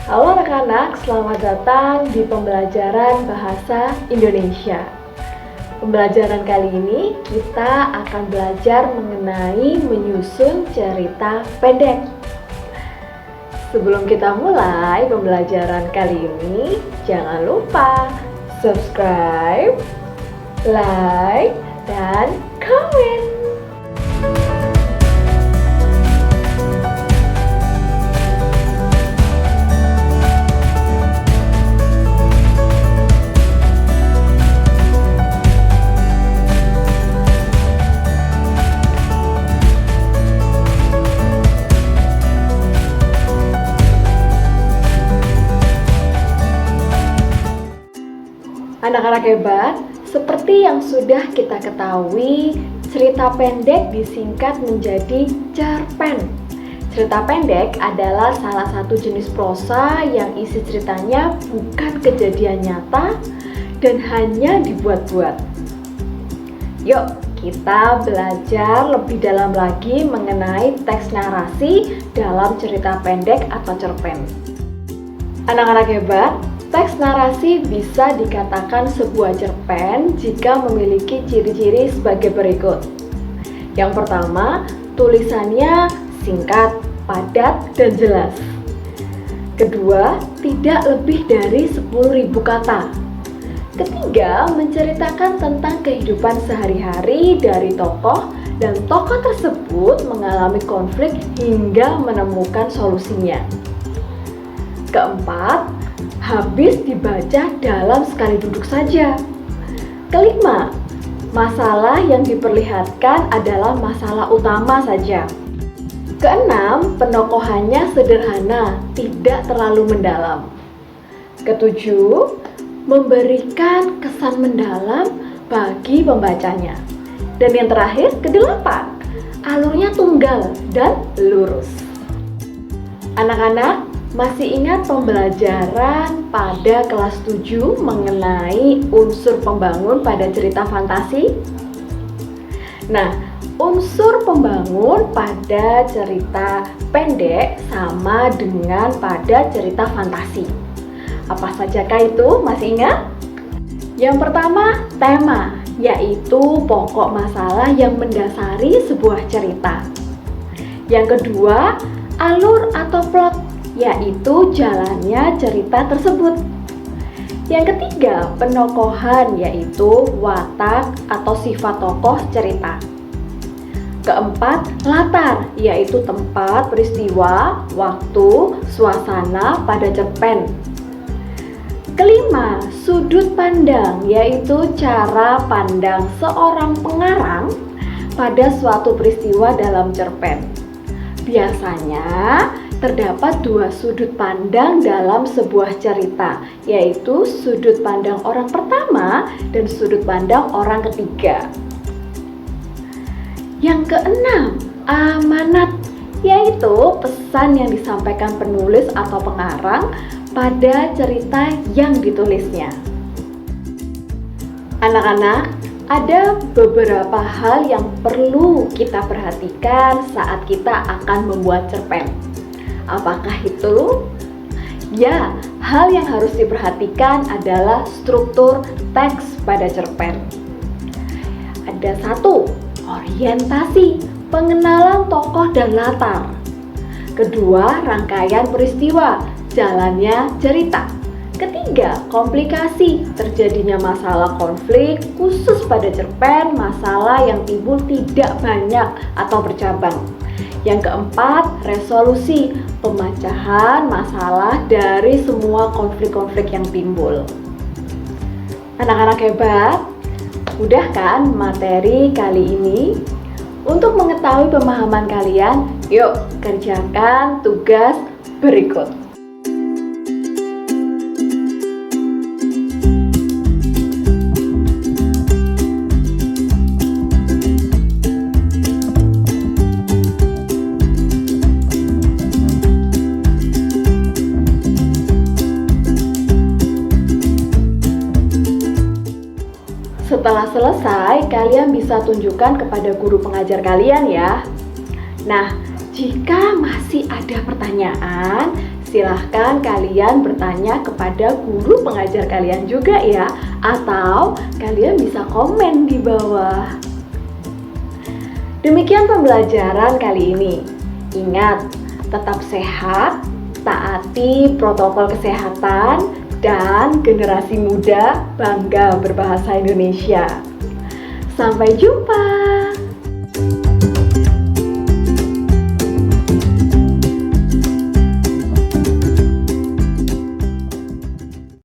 Halo anak-anak, selamat datang di pembelajaran Bahasa Indonesia. Pembelajaran kali ini kita akan belajar mengenai menyusun cerita pendek. Sebelum kita mulai pembelajaran kali ini, jangan lupa subscribe, like, dan komen. Anak-anak hebat, seperti yang sudah kita ketahui, cerita pendek disingkat menjadi cerpen. Cerita pendek adalah salah satu jenis prosa yang isi ceritanya bukan kejadian nyata dan hanya dibuat-buat. Yuk, kita belajar lebih dalam lagi mengenai teks narasi dalam cerita pendek atau cerpen. Anak-anak hebat, teks narasi bisa dikatakan sebuah cerpen jika memiliki ciri-ciri sebagai berikut. Yang pertama, tulisannya singkat, padat, dan jelas. Kedua, tidak lebih dari 10.000 kata. Ketiga, menceritakan tentang kehidupan sehari-hari dari tokoh dan tokoh tersebut mengalami konflik hingga menemukan solusinya. Keempat, habis dibaca dalam sekali duduk saja. Kelima, masalah yang diperlihatkan adalah masalah utama saja. Keenam, penokohannya sederhana, tidak terlalu mendalam. Ketujuh, memberikan kesan mendalam bagi pembacanya. Dan yang terakhir, kedelapan, alurnya tunggal dan lurus. Anak-anak, masih ingat pembelajaran pada kelas 7 mengenai unsur pembangun pada cerita fantasi? Nah, unsur pembangun pada cerita pendek sama dengan pada cerita fantasi. Apa sajakah itu? Masih ingat? Yang pertama, tema, yaitu pokok masalah yang mendasari sebuah cerita. Yang kedua, alur atau plot, yaitu jalannya cerita tersebut. Yang ketiga, penokohan, yaitu watak atau sifat tokoh cerita. Keempat, latar, yaitu tempat, peristiwa, waktu, suasana pada cerpen. Kelima, sudut pandang, yaitu cara pandang seorang pengarang pada suatu peristiwa dalam cerpen. Biasanya terdapat dua sudut pandang dalam sebuah cerita, yaitu sudut pandang orang pertama dan sudut pandang orang ketiga. Yang keenam, amanat, yaitu pesan yang disampaikan penulis atau pengarang pada cerita yang ditulisnya. Anak-anak, ada beberapa hal yang perlu kita perhatikan saat kita akan membuat cerpen. Apakah itu? Ya, hal yang harus diperhatikan adalah struktur teks pada cerpen. Ada satu, orientasi, pengenalan tokoh dan latar. Kedua, rangkaian peristiwa, jalannya cerita. Ketiga, komplikasi, terjadinya masalah konflik, khusus pada cerpen, masalah yang timbul tidak banyak atau bercabang. Yang keempat, resolusi, pemecahan masalah dari semua konflik-konflik yang timbul. Anak-anak hebat, mudah kan materi kali ini? Untuk mengetahui pemahaman kalian, yuk kerjakan tugas berikut. Setelah selesai, kalian bisa tunjukkan kepada guru pengajar kalian ya. Nah, Jika masih ada pertanyaan, silahkan kalian bertanya kepada guru pengajar kalian juga ya, atau kalian bisa komen di bawah. Demikian pembelajaran kali ini. Ingat, tetap sehat, taati protokol kesehatan, dan generasi muda bangga berbahasa Indonesia. Sampai jumpa.